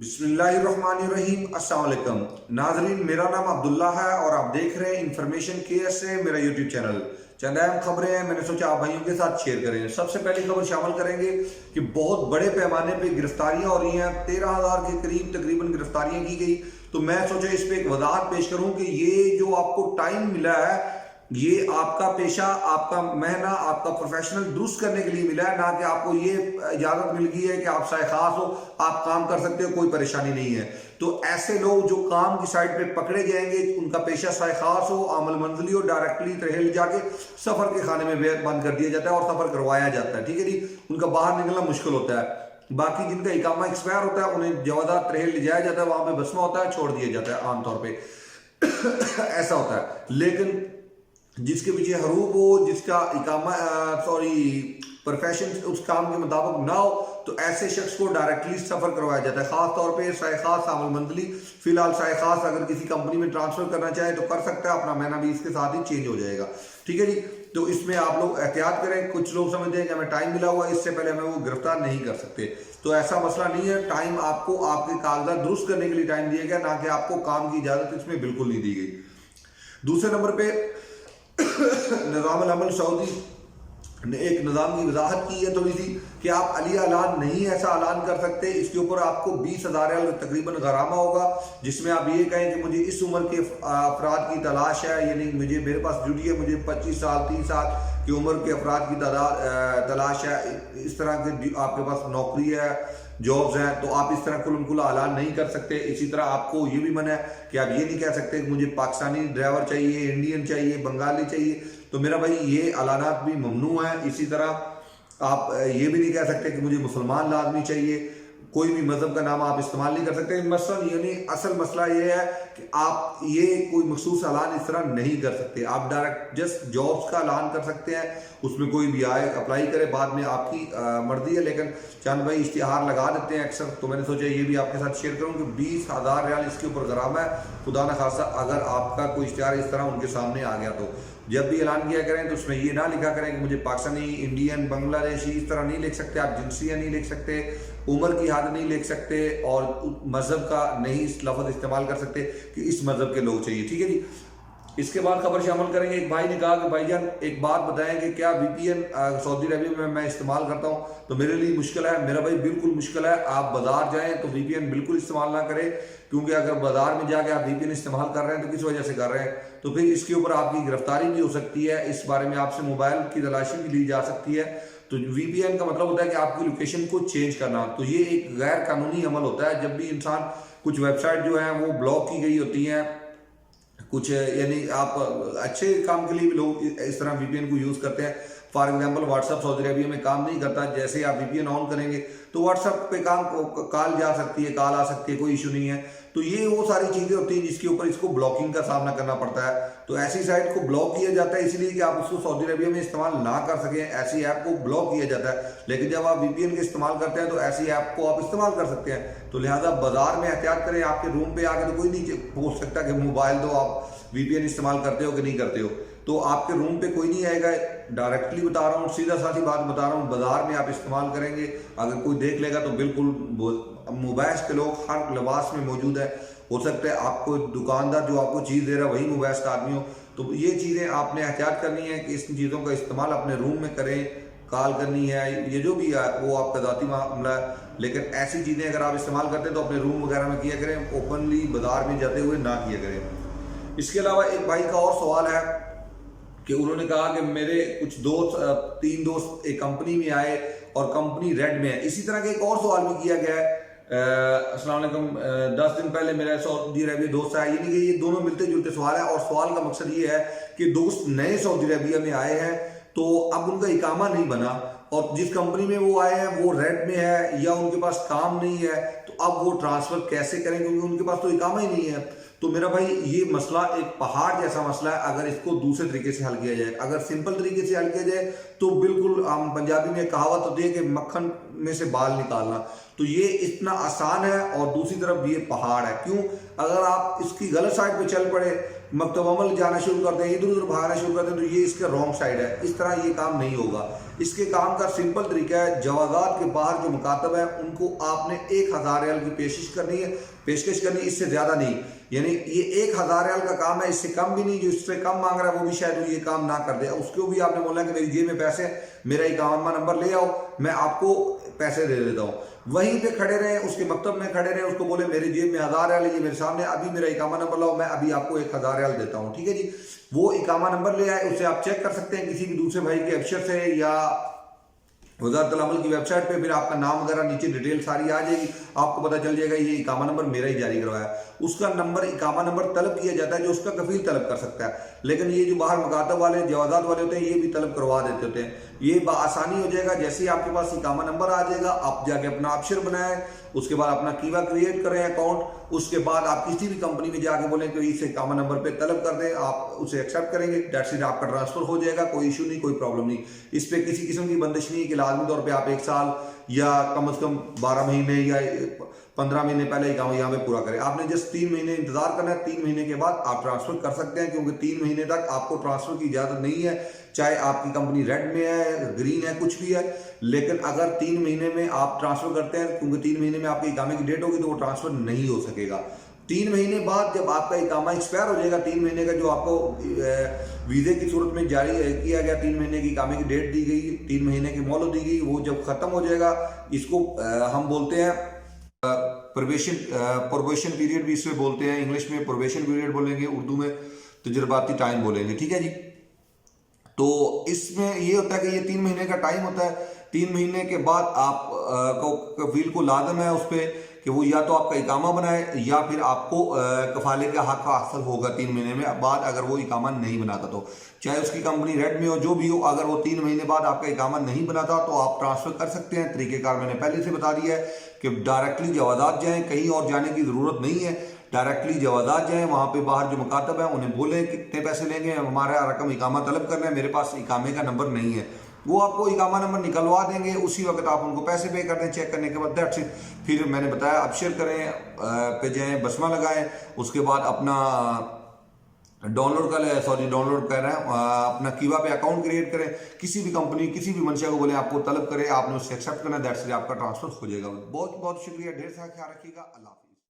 بسم اللہ الرحمن الرحیم۔ السلام علیکم ناظرین، میرا نام عبداللہ ہے اور آپ دیکھ رہے ہیں انفارمیشن کے ایس سے میرا یوٹیوب چینل۔ چند اہم خبریں ہیں، میں نے سوچا آپ بھائیوں کے ساتھ شیئر کریں۔ سب سے پہلی خبر شامل کریں گے کہ بہت بڑے پیمانے پہ گرفتاریاں ہو رہی ہیں، 13,000 کے قریب تقریباً گرفتاریاں کی گئی۔ تو میں سوچا اس پہ ایک وضاحت پیش کروں کہ یہ جو آپ کو ٹائم ملا ہے، یہ آپ کا پیشہ، آپ کا مہنہ، آپ کا پروفیشنل درست کرنے کے لیے ملا ہے، نہ کہ آپ کو یہ اجازت مل گئی ہے کہ آپ سائے خاص ہو، آپ کام کر سکتے ہو، کوئی پریشانی نہیں ہے۔ تو ایسے لوگ جو کام کی سائٹ پہ پکڑے جائیں گے، ان کا پیشہ سائے خاص ہو، عمل منزلی ہو، ڈائریکٹلی ترحیل جا کے سفر کے خانے میں بند کر دیا جاتا ہے اور سفر کروایا جاتا ہے، ٹھیک ہے جی۔ ان کا باہر نکلنا مشکل ہوتا ہے۔ باقی جن کا اقامہ ایکسپائر ہوتا ہے انہیں جوازہ ترحیل لے جایا جاتا ہے، وہاں پہ بسمہ ہوتا ہے، چھوڑ دیا جاتا ہے عام طور پہ ایسا ہوتا ہے۔ لیکن جس کے پیچھے حروب ہو، جس کا اقامہ پروفیشن اس کام کے مطابق نہ ہو، تو ایسے شخص کو ڈائریکٹلی سفر کروایا جاتا ہے، خاص طور پہ سائے خاص عمل منزلی۔ فی الحال سائے خاص اگر کسی کمپنی میں ٹرانسفر کرنا چاہے تو کر سکتا ہے، اپنا مہینہ بھی اس کے ساتھ ہی چینج ہو جائے گا، ٹھیک ہے جی۔ تو اس میں آپ لوگ احتیاط کریں۔ کچھ لوگ سمجھتے ہیں کہ ہمیں ٹائم ملا ہوا ہے، اس سے پہلے ہمیں وہ گرفتار نہیں کر سکتے، تو ایسا مسئلہ نہیں ہے۔ ٹائم آپ کو آپ کے کاغذات درست کرنے کے لیے ٹائم دیا گیا، نہ کہ آپ کو کام کی اجازت اس میں بالکل نہیں دی گئی۔ دوسرے نمبر پہ نظام العمل سعودی نے ایک نظام کی وضاحت کی ہے تھوڑی سی کہ آپ علی اعلان نہیں ایسا اعلان کر سکتے۔ اس کے اوپر آپ کو 20,000 ریال تقریباً غرامہ ہوگا، جس میں آپ یہ کہیں کہ مجھے اس عمر کے افراد کی تلاش ہے، یعنی میرے پاس ڈیوٹی ہے، مجھے 25 سال 30 سال کی عمر کے افراد کی تلاش ہے، اس طرح کے آپ کے پاس نوکری ہے، جابز ہیں، تو آپ اس طرح کھلا اعلان نہیں کر سکتے۔ اسی طرح آپ کو یہ بھی منع ہے کہ آپ یہ نہیں کہہ سکتے کہ مجھے پاکستانی ڈرائیور چاہیے، انڈین چاہیے، بنگالی چاہیے، تو میرا بھائی یہ اعلانات بھی ممنوع ہیں۔ اسی طرح آپ یہ بھی نہیں کہہ سکتے کہ مجھے مسلمان لازمی چاہیے، کوئی بھی مذہب کا نام آپ استعمال نہیں کر سکتے۔ مثلاً یعنی اصل مسئلہ یہ ہے کہ آپ یہ کوئی مخصوص اعلان اس طرح نہیں کر سکتے، آپ ڈائریکٹ جسٹ جابس کا اعلان کر سکتے ہیں، اس میں کوئی بھی آئے اپلائی کرے، بعد میں آپ کی مرضی ہے۔ لیکن چند بھائی اشتہار لگا دیتے ہیں اکثر، تو میں نے سوچا یہ بھی آپ کے ساتھ شیئر کروں کہ 20,000 ریال اس کے اوپر غرامہ ہے، خدا نہ خواستہ اگر آپ کا کوئی اشتہار اس طرح ان کے سامنے آ گیا تو جب بھی اعلان کیا کریں تو اس میں یہ نہ لکھا کریں کہ مجھے پاکستانی، انڈین، بنگلہ دیشی، اس طرح نہیں لکھ سکتے آپ، جنسیہ نہیں لکھ سکتے، عمر کی حد نہیں لکھ سکتے، اور مذہب کا نہیں لفظ استعمال کر سکتے کہ اس مذہب کے لوگ چاہیے، ٹھیک ہے جی۔ اس کے بعد خبر شامل کریں گے، ایک بھائی نے کہا کہ بھائی جان ایک بات بتائیں کہ کیا VPN سعودی عربیہ میں استعمال کرتا ہوں تو میرے لیے مشکل ہے؟ میرا بھائی بالکل مشکل ہے۔ آپ بازار جائیں تو VPN بالکل استعمال نہ کریں، کیونکہ اگر بازار میں جا کے آپ VPN استعمال کر رہے ہیں تو کس وجہ سے کر رہے ہیں، تو پھر اس کے اوپر آپ کی گرفتاری بھی ہو سکتی ہے، اس بارے میں آپ سے موبائل کی تلاشی بھی لی جا سکتی ہے۔ تو VPN کا مطلب ہوتا ہے کہ آپ کی لوکیشن کو چینج کرنا، تو یہ ایک غیر قانونی عمل ہوتا ہے۔ جب بھی انسان کچھ ویب سائٹ جو ہیں وہ بلاک کی گئی ہوتی ہیں، کچھ یعنی آپ اچھے کام کے لیے بھی لوگ اس طرح VPN کو یوز کرتے ہیں۔ فار ایگزامپل واٹس ایپ سعودی عربیہ میں کام نہیں کرتا، جیسے آپ VPN آن کریں گے تو واٹس ایپ پہ کال جا سکتی ہے، کال آ سکتی ہے، کوئی ایشو نہیں ہے۔ تو یہ وہ ساری چیزیں ہوتی ہیں جس کے اوپر اس کو بلاکنگ کا سامنا کرنا پڑتا ہے۔ تو ایسی سائٹ کو بلاک کیا جاتا ہے اس لیے کہ آپ اس کو سعودی عربیہ میں استعمال نہ کر سکیں، ایسی ایپ کو بلاک کیا جاتا ہے۔ لیکن جب آپ VPN کا استعمال کرتے ہیں تو ایسی ایپ کو آپ استعمال کر سکتے ہیں۔ تو لہٰذا بازار میں احتیاط کریں، آپ کے روم پہ آ کے تو کوئی نہیں پوچھ سکتا کہ موبائل دو، آپ VPN استعمال کرتے ہو کہ نہیں کرتے ہو، تو آپ کے روم پہ کوئی نہیں آئے گا۔ ڈائریکٹلی بتا رہا ہوں، سیدھا سادھی بات بتا رہا ہوں، بازار میں آپ استعمال کریں گے، اگر کوئی دیکھ لے گا تو بالکل مباحث کے لوگ ہر لباس میں موجود ہے، ہو سکتا ہے آپ کو دکاندار جو آپ کو چیز دے رہا ہے وہی مباحث کا آدمی ہو۔ تو یہ چیزیں آپ نے احتیاط کرنی ہے کہ اس چیزوں کا استعمال اپنے روم میں کریں، کال کرنی ہے، یہ جو بھی ہے وہ آپ کا ذاتی معاملہ ہے، لیکن ایسی چیزیں اگر آپ استعمال کرتے ہیں تو اپنے روم وغیرہ میں کیا کریں، اوپنلی بازار میں جاتے ہوئے نہ کیا کریں۔ اس کے علاوہ ایک بھائی کا اور سوال ہے کہ انہوں نے کہا کہ میرے کچھ دوست، 3 دوست ایک کمپنی میں آئے اور کمپنی ریڈ میں ہے۔ اسی طرح کا ایک اور سوال بھی کیا گیا ہے، السلام علیکم، 10 دن پہلے میرا سعودی عربیہ دوست آیا، یعنی کہ یہ دونوں ملتے جلتے سوال ہے، اور سوال کا مقصد یہ ہے کہ دوست نئے سعودی عربیہ میں آئے ہیں تو اب ان کا اقامہ نہیں بنا، اور جس کمپنی میں وہ آئے ہیں وہ ریڈ میں ہے یا ان کے پاس کام نہیں ہے، تو اب وہ ٹرانسفر کیسے کریں کیونکہ ان کے پاس تو اقامہ ہی نہیں ہے۔ تو میرا بھائی یہ مسئلہ ایک پہاڑ جیسا مسئلہ ہے، اگر اس کو دوسرے طریقے سے حل کیا جائے، اگر سمپل طریقے سے حل کیا جائے تو بالکل ہم پنجابی میں کہاوت ہوتی ہے کہ مکھن میں سے بال نکالنا، تو یہ اتنا آسان ہے، اور دوسری طرف یہ پہاڑ ہے۔ کیوں؟ اگر آپ اس کی غلط سائڈ پہ چل پڑے، مکتب عمل جانا شروع کرتے ہیں، ادھر ادھر بھاگنا شروع کرتے ہیں، تو یہ اس کا رانگ سائڈ ہے، اس طرح یہ کام نہیں ہوگا۔ اس کے کام کا سمپل طریقہ ہے، جوازات کے باہر جو مکاتب ہیں ان کو آپ نے 1000 ریال کی پیشکش کرنی ہے، اس سے زیادہ نہیں، یعنی یہ 1000 ریال کا کام ہے، اس سے کم بھی نہیں، جو اس سے کم مانگ رہا ہے وہ بھی شاید وہ یہ کام نہ کر دے، اس کو بھی آپ نے بولا کہ میری جیب میں پیسے ہیں، میرا اقامہ نمبر لے آؤ، میں آپ کو پیسے دے دیتا ہوں، وہیں پہ کھڑے رہیں، اس کے مکتب میں کھڑے رہیں، اس کو بولے میری جیب میں 1000 ریال ہے، یہ میرے سامنے، ابھی میرا اقامہ نمبر لاؤ، میں ابھی آپ کو 1000 ریال دیتا ہوں، ٹھیک ہے جی۔ وہ اقامہ نمبر لے آئے، اسے آپ چیک کر سکتے ہیں کسی بھی دوسرے بھائی کے افسر سے یا وزارت العمل کی ویب سائٹ پہ، پھر آپ کا نام وغیرہ نیچے ڈیٹیل ساری آ جائے گی، آپ کو پتہ چل جائے گا یہ اقامہ نمبر میرا ہی جاری کروایا ہے، اس کا نمبر اقامہ نمبر طلب کیا جاتا ہے جو اس کا کفیل طلب کر سکتا ہے، لیکن یہ جو باہر مکاتب والے جوازات والے ہوتے ہیں یہ بھی طلب کروا دیتے ہوتے ہیں، یہ بآسانی ہو جائے گا، جیسے ہی آپ کے پاس اقامہ نمبر آ جائے گا آپ جا کے اپنا ابشر بنائیں، اس کے بعد اپنا کیوا کریٹ کریں اکاؤنٹ، اس کے بعد آپ کسی بھی کمپنی میں جا کے بولیں کہ اسے اقامہ نمبر پہ طلب کر دیں، آپ اسے ایکسیپٹ کریں گے، دیٹس اٹ، آپ کا ٹرانسفر ہو جائے گا، کوئی ایشو نہیں، کوئی پرابلم نہیں، اس پہ کسی قسم کی بندش نہیں ہے کہ لازمی طور پہ آپ 1 سال یا کم از کم 12 مہینے یا 15 مہینے پہلے اقامہ یہاں پہ پورا کریں، آپ نے جسٹ 3 مہینے انتظار کرنا ہے، 3 مہینے کے بعد آپ ٹرانسفر کر سکتے ہیں، کیونکہ 3 مہینے تک آپ کو ٹرانسفر کی اجازت نہیں ہے، چاہے آپ کی کمپنی ریڈ میں ہے، گرین ہے، کچھ بھی ہے، لیکن اگر 3 مہینے میں آپ ٹرانسفر کرتے ہیں، کیونکہ 3 مہینے میں آپ کی اقامے کی ڈیٹ ہوگی تو وہ ٹرانسفر نہیں ہو سکے گا، 3 مہینے بعد جب آپ کا اقامہ ایکسپائر ہو جائے گا، 3 مہینے کا جو آپ کو ویزے کی صورت میں جاری کیا گیا، 3 مہینے کی اقامے کی ڈیٹ دی گئی، 3 مہینے کی مہلت دی گئی، وہ جب ختم ہو جائے گا، اس کو ہم بولتے ہیں پروبیشن پیریڈ بھی اس میں بولتے ہیں، انگلش میں پروبیشن پیریڈ بولیں گے، اردو میں تجرباتی ٹائم بولیں گے، ٹھیک ہے جی۔ تو اس میں یہ ہوتا ہے کہ یہ 3 مہینے کا ٹائم ہوتا ہے، 3 مہینے کے بعد آپ کو کفیل کو لازم ہے اس پہ کہ وہ یا تو آپ کا اقامہ بنائے یا پھر آپ کو کفالے کا حق حاصل ہوگا 3 مہینے میں بعد، اگر وہ اقامہ نہیں بناتا تو چاہے اس کی کمپنی ریڈ میں ہو جو بھی ہو، اگر وہ 3 مہینے بعد آپ کا اقامہ نہیں بناتا تو آپ ٹرانسفر کر سکتے ہیں۔ طریقہ کار میں نے پہلے سے بتا دیا ہے کہ ڈائریکٹلی جوازات جائیں، کہیں اور جانے کی ضرورت نہیں ہے، ڈائریکٹلی جوازات جائیں، وہاں پہ باہر جو مکاتب ہیں انہیں بولیں کتنے پیسے لیں گے، ہمارا رقم اقامہ طلب کرنا ہے، میرے پاس اقامے کا نمبر نہیں ہے، وہ آپ کو اقامہ نمبر نکلوا دیں گے، اسی وقت آپ ان کو پیسے پے کر دیں، چیک کرنے کے بعد دیٹس اٹ۔ پھر میں نے بتایا ابشر کریں، پہ جائیں، بسمہ لگائیں، اس کے بعد اپنا ڈاؤن لوڈ کر رہے ہیں، اپنا کیوا پہ اکاؤنٹ کریٹ کریں، کسی بھی کمپنی کسی بھی منشا کو بولیں آپ کو طلب کرے، آپ نے اسے ایکسیپٹ کرنا، دیٹس اٹ، آپ کا ٹرانسفر ہو جائے گا۔ بہت بہت شکریہ، ڈھیر سارا خیال رکھیے گا، اللہ حافظ۔